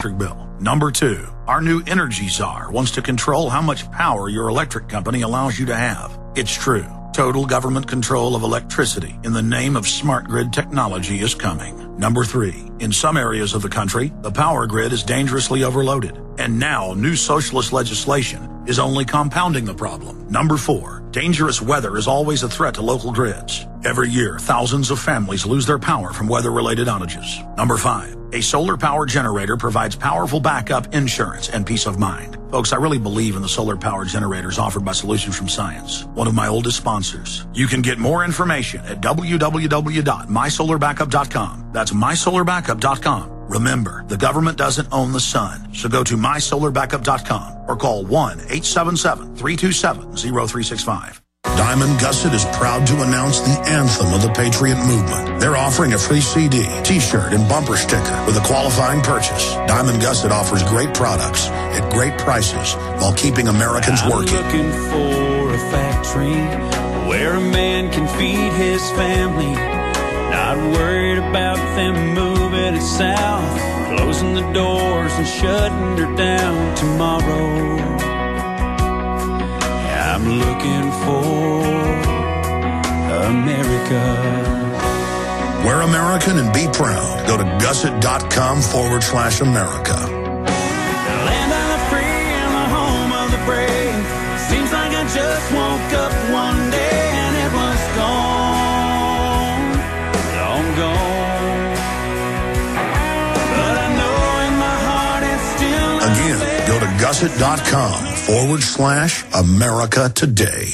electric bill. Number 2, our new energy czar wants to control how much power your electric company allows you to have. It's true. Total government control of electricity in the name of smart grid technology is coming. Number 3, in some areas of the country, the power grid is dangerously overloaded. And now new socialist legislation is only compounding the problem. Number 4, dangerous weather is always a threat to local grids. Every year, thousands of families lose their power from weather-related outages. Number 5, a solar power generator provides powerful backup insurance and peace of mind. Folks, I really believe in the solar power generators offered by Solutions from Science, one of my oldest sponsors. You can get more information at www.mysolarbackup.com. That's mysolarbackup.com. Remember, the government doesn't own the sun, so go to mysolarbackup.com or call 1-877-327-0365. Diamond Gusset is proud to announce the anthem of the Patriot Movement. They're offering a free CD, T-shirt, and bumper sticker with a qualifying purchase. Diamond Gusset offers great products at great prices while keeping Americans working. I'm looking for a factory where a man can feed his family. Not worried about them moving it south, closing the doors and shutting her down tomorrow. I'm looking for America. We're American and be proud. Go to gusset.com/America. The land of the free and the home of the brave. Seems like I just woke up one day and it was gone, long gone. But I know in my heart it's still again, go to gusset.com/America today.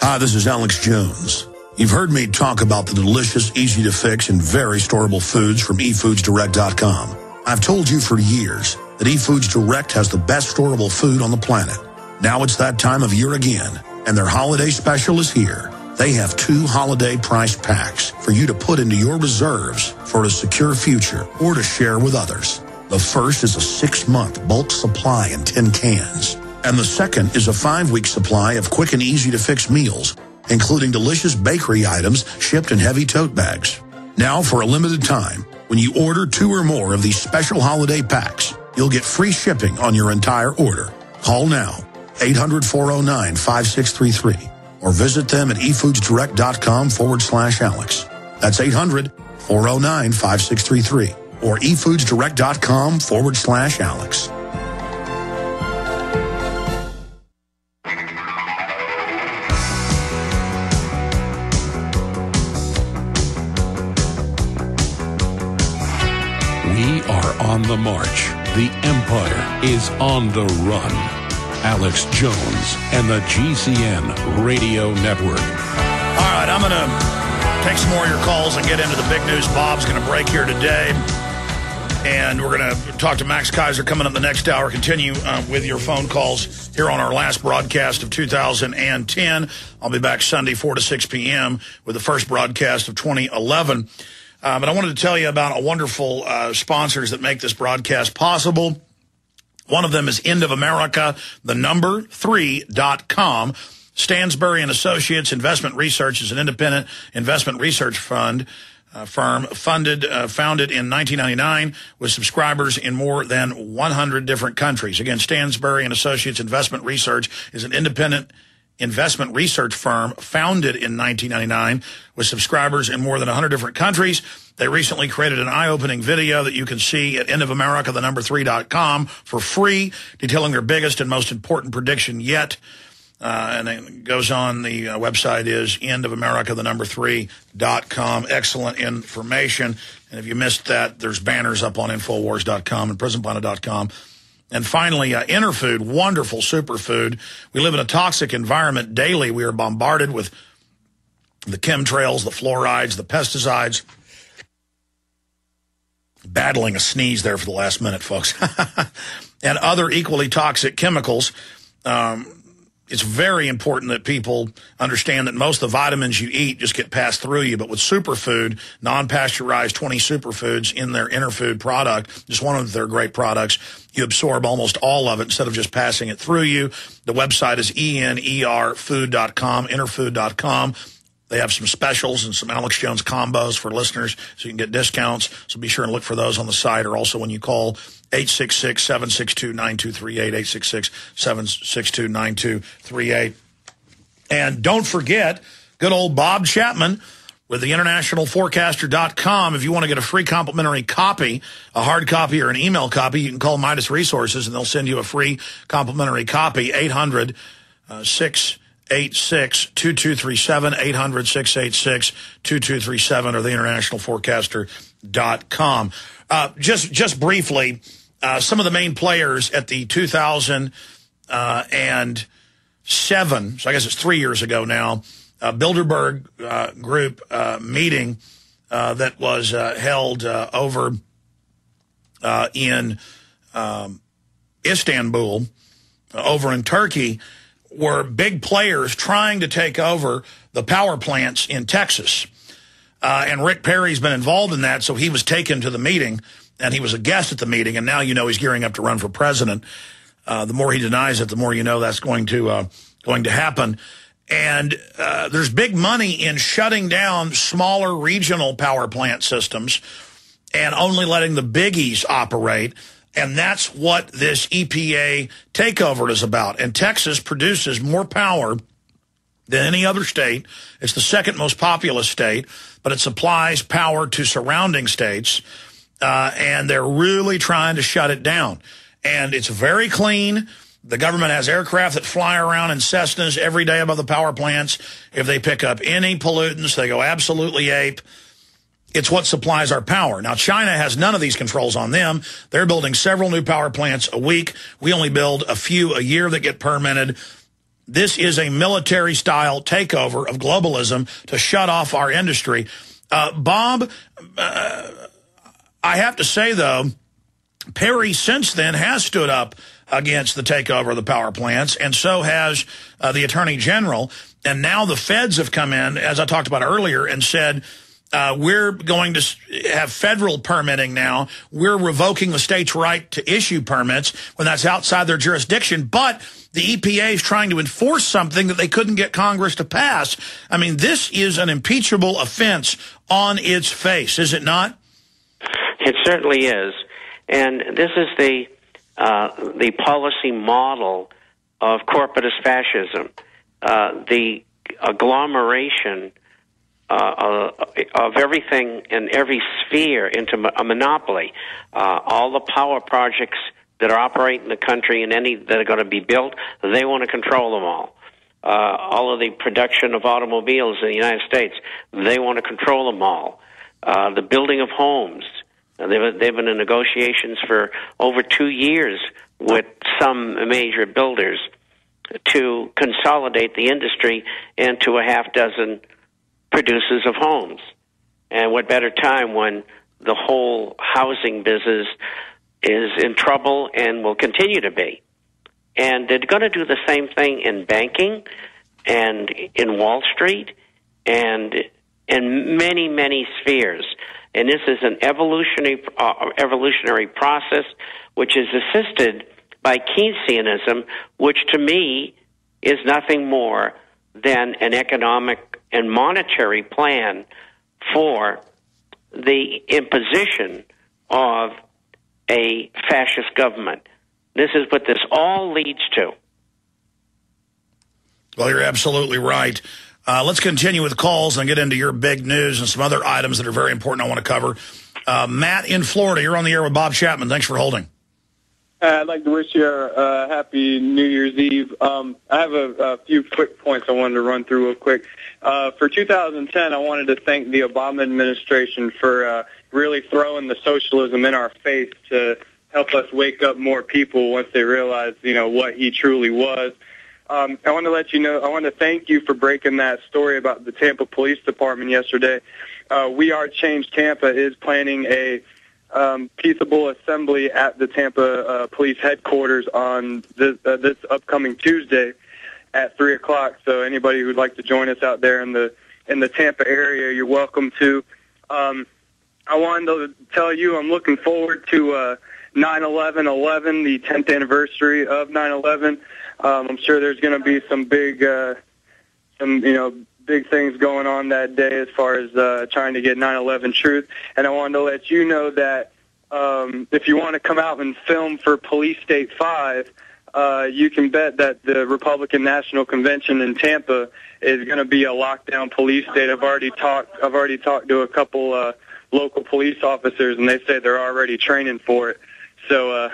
Hi, this is Alex Jones. You've heard me talk about the delicious, easy to fix, and very storable foods from eFoodsDirect.com. I've told you for years that eFoods Direct has the best storable food on the planet. Now it's that time of year again, and their holiday special is here. They have 2 holiday price packs for you to put into your reserves for a secure future or to share with others. The first is a 6-month bulk supply in 10 cans. And the second is a 5-week supply of quick and easy to fix meals, including delicious bakery items shipped in heavy tote bags. Now, for a limited time, when you order 2 or more of these special holiday packs, you'll get free shipping on your entire order. Call now, 800-409-5633, or visit them at efoodsdirect.com/Alex. That's 800-409-5633. or efoodsdirect.com/Alex. We are on the march. The empire is on the run. Alex Jones and the GCN Radio Network. All right, I'm going to take some more of your calls and get into the big news. Bob's going to break here today. And we're going to talk to Max Kaiser coming up the next hour. Continue with your phone calls here on our last broadcast of 2010. I'll be back Sunday, 4 to 6 p.m. with the first broadcast of 2011. But I wanted to tell you about a wonderful sponsors that make this broadcast possible. One of them is End of America, the number 3.com. Stansbury and Associates Investment Research is an independent investment research firm founded in 1999 with subscribers in more than 100 different countries. Again, Stansbury and Associates Investment Research is an independent investment research firm founded in 1999 with subscribers in more than 100 different countries. They recently created an eye-opening video that you can see at endofamerica, the number 3.com for free, detailing their biggest and most important prediction yet. And it goes on, the website is endofamerica, the number 3.com. Excellent information. And if you missed that, there's banners up on Infowars.com and PrisonPlanet.com. And finally, Interfood, wonderful superfood. We live in a toxic environment daily. We are bombarded with the chemtrails, the fluorides, the pesticides. Battling a sneeze there for the last minute, folks. And other equally toxic chemicals. It's very important that people understand that most of the vitamins you eat just get passed through you. But with superfood, non-pasteurized 20 superfoods in their Interfood product, just one of their great products, you absorb almost all of it instead of just passing it through you. The website is enerfood.com, interfood.com. They have some specials and some Alex Jones combos for listeners, so you can get discounts. So be sure and look for those on the site, or also when you call 866-762-9238, 866-762-9238. And don't forget, good old Bob Chapman with the internationalforecaster.com. If you want to get a free complimentary copy, a hard copy or an email copy, you can call Midas Resources, and they'll send you a free complimentary copy, 800-686-2237, 800-686-2237, or the internationalforecaster.com. Just briefly, some of the main players at the 2007, so I guess it's 3 years ago now, Bilderberg Group meeting that was held over in Istanbul, over in Turkey, were big players trying to take over the power plants in Texas. And Rick Perry's been involved in that, so he was taken to the meeting, and he was a guest at the meeting, and now you know he's gearing up to run for president. The more he denies it, the more you know that's going to happen. And there's big money in shutting down smaller regional power plant systems and only letting the biggies operate. And that's what this EPA takeover is about. And Texas produces more power than any other state. It's the second most populous state, but it supplies power to surrounding states. And they're really trying to shut it down. And it's very clean. The government has aircraft that fly around in Cessnas every day above the power plants. If they pick up any pollutants, they go absolutely ape. It's what supplies our power. Now, China has none of these controls on them. They're building several new power plants a week. We only build a few a year that get permitted. This is a military-style takeover of globalism to shut off our industry. Bob, I have to say, though, Perry since then has stood up against the takeover of the power plants, and so has the Attorney General. And now the feds have come in, as I talked about earlier, and said, we're going to have federal permitting now. We're revoking the state's right to issue permits when that's outside their jurisdiction. But the EPA is trying to enforce something that they couldn't get Congress to pass. I mean, this is an impeachable offense on its face, is it not? It certainly is. And this is the policy model of corporatist fascism, the agglomeration of everything in every sphere into a monopoly. All the power projects that are operating in the country and any that are going to be built, they want to control them all. All of the production of automobiles in the United States, they want to control them all. The building of homes. They've been in negotiations for over 2 years with some major builders to consolidate the industry into a half dozen producers of homes. And what better time when the whole housing business is in trouble and will continue to be. And they're going to do the same thing in banking and in Wall Street and in many, many spheres. And this is an evolutionary process which is assisted by Keynesianism, which to me is nothing more than an economic and monetary plan for the imposition of a fascist government. This is what this all leads to. Well, you're absolutely right. Let's continue with calls and get into your big news and some other items that are very important I want to cover. Matt in Florida, you're on the air with Bob Chapman. Thanks for holding. I'd like to wish you a happy New Year's Eve. I have a few quick points I wanted to run through real quick. For 2010, I wanted to thank the Obama administration for really throwing the socialism in our face to help us wake up more people once they realized, what he truly was. I want to let you know, I want to thank you for breaking that story about the Tampa Police Department yesterday. We Are Change Tampa is planning a peaceable assembly at the Tampa police headquarters on this upcoming Tuesday at 3 o'clock. So anybody who'd like to join us out there in the Tampa area, you're welcome to. I wanted to tell you I'm looking forward to 9/11/11, the 10th anniversary of 9/11. I'm sure there's going to be some big, big things going on that day as far as trying to get 9/11 truth. And I wanted to let you know that if you want to come out and film for Police State 5, you can bet that the Republican National Convention in Tampa is going to be a lockdown police state. I've already talked to a couple local police officers, and they say they're already training for it. So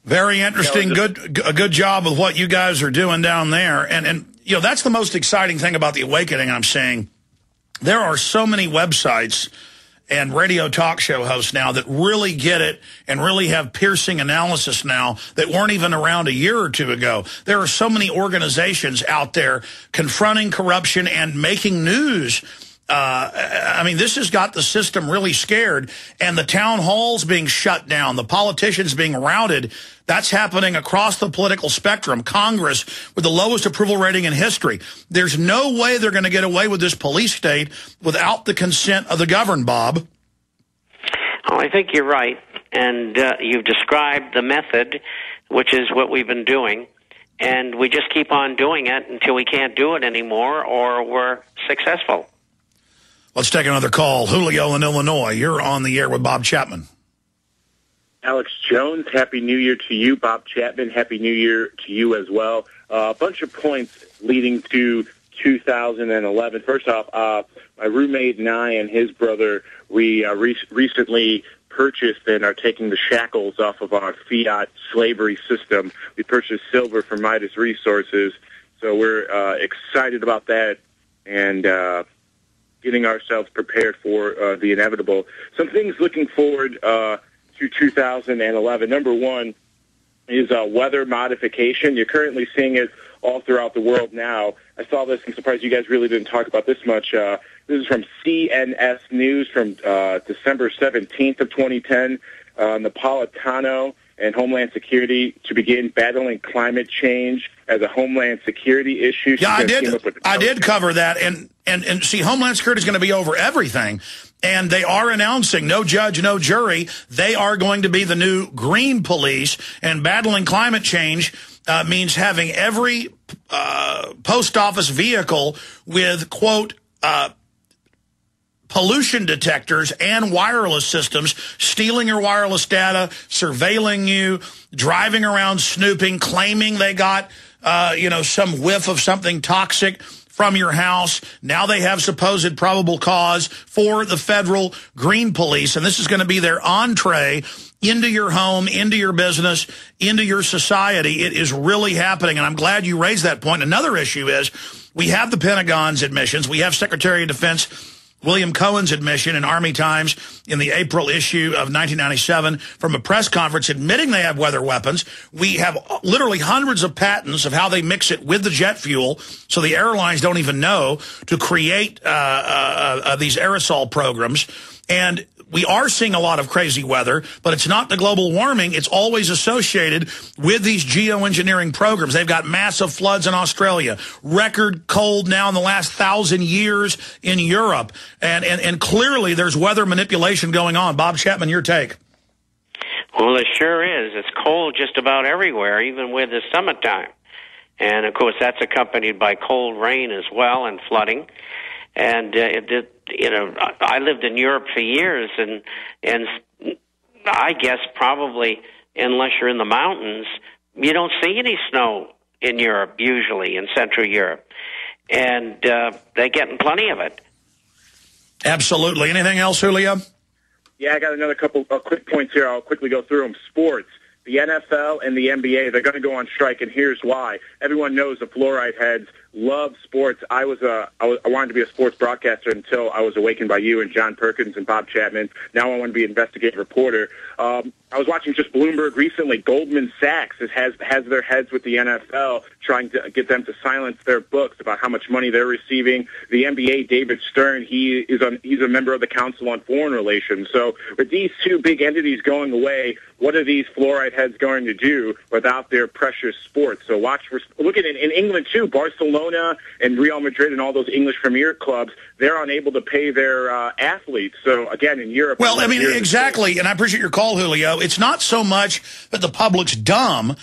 very interesting. A good job with what you guys are doing down there. And you know, that's the most exciting thing about the awakening I'm seeing. There are so many websites and radio talk show hosts now that really get it and really have piercing analysis now that weren't even around a year or two ago. There are so many organizations out there confronting corruption and making news. I mean, this has got the system really scared, and the town halls being shut down, the politicians being routed. That's happening across the political spectrum. Congress with the lowest approval rating in history. There's no way they're going to get away with this police state without the consent of the governed, Bob. Oh, I think you're right, and you've described the method, which is what we've been doing, and we just keep on doing it until we can't do it anymore or we're successful. Let's take another call. Julio in Illinois, you're on the air with Bob Chapman. Alex Jones, Happy New Year to you. Bob Chapman, Happy New Year to you as well. A bunch of points leading to 2011. First off, my roommate and I and his brother, we recently purchased and are taking the shackles off of our fiat slavery system. We purchased silver from Midas Resources, so we're excited about that and getting ourselves prepared for the inevitable. Some things looking forward to 2011. Number one is weather modification. You're currently seeing it all throughout the world now. I saw this. I'm surprised you guys really didn't talk about this much. This is from CNS News from December 17th of 2010. Napolitano and Homeland Security to begin battling climate change as a Homeland Security issue. Yeah, I did cover that. And see, Homeland Security is going to be over everything. And they are announcing, no judge, no jury. They are going to be the new green police. And battling climate change means having every post office vehicle with, quote, pollution detectors and wireless systems, stealing your wireless data, surveilling you, driving around snooping, claiming they got, some whiff of something toxic from your house. Now they have supposed probable cause for the federal green police, and this is going to be their entree into your home, into your business, into your society. It is really happening, and I'm glad you raised that point. Another issue is we have the Pentagon's admissions. We have Secretary of Defense William Cohen's admission in Army Times in the April issue of 1997 from a press conference admitting they have weather weapons. We have literally hundreds of patents of how they mix it with the jet fuel, so the airlines don't even know, to create these aerosol programs. And we are seeing a lot of crazy weather, but it's not the global warming. It's always associated with these geoengineering programs. They've got massive floods in Australia, record cold now in the last 1,000 years in Europe, and clearly there's weather manipulation going on. Bob Chapman, your take. Well, it sure is. It's cold just about everywhere, even with the summertime. And, of course, that's accompanied by cold rain as well and flooding. And I lived in Europe for years, and I guess probably unless you're in the mountains, you don't see any snow in Europe usually, in Central Europe, and they're getting plenty of it. Absolutely. Anything else, Julio? Yeah, I got another couple quick points here. I'll quickly go through them. Sports. The NFL and the NBA, they're going to go on strike, and here's why. Everyone knows the fluoride heads love sports. I wanted to be a sports broadcaster until I was awakened by you and John Perkins and Bob Chapman. Now I want to be an investigative reporter. I was watching just Bloomberg recently. Goldman Sachs has their heads with the NFL, trying to get them to silence their books about how much money they're receiving. The NBA, David Stern, he's a member of the Council on Foreign Relations. So with these two big entities going away, what are these fluoride heads going to do without their precious sports? So look at it in England too. Barcelona and Real Madrid and all those English premier clubs, they're unable to pay their athletes. So again, in Europe. Well, I mean, exactly. And I appreciate your call, Julio. It's not so much that the public's dumb.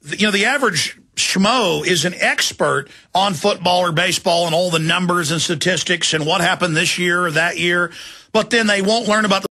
The average schmo is an expert on football or baseball and all the numbers and statistics and what happened this year or that year, but then they won't learn about the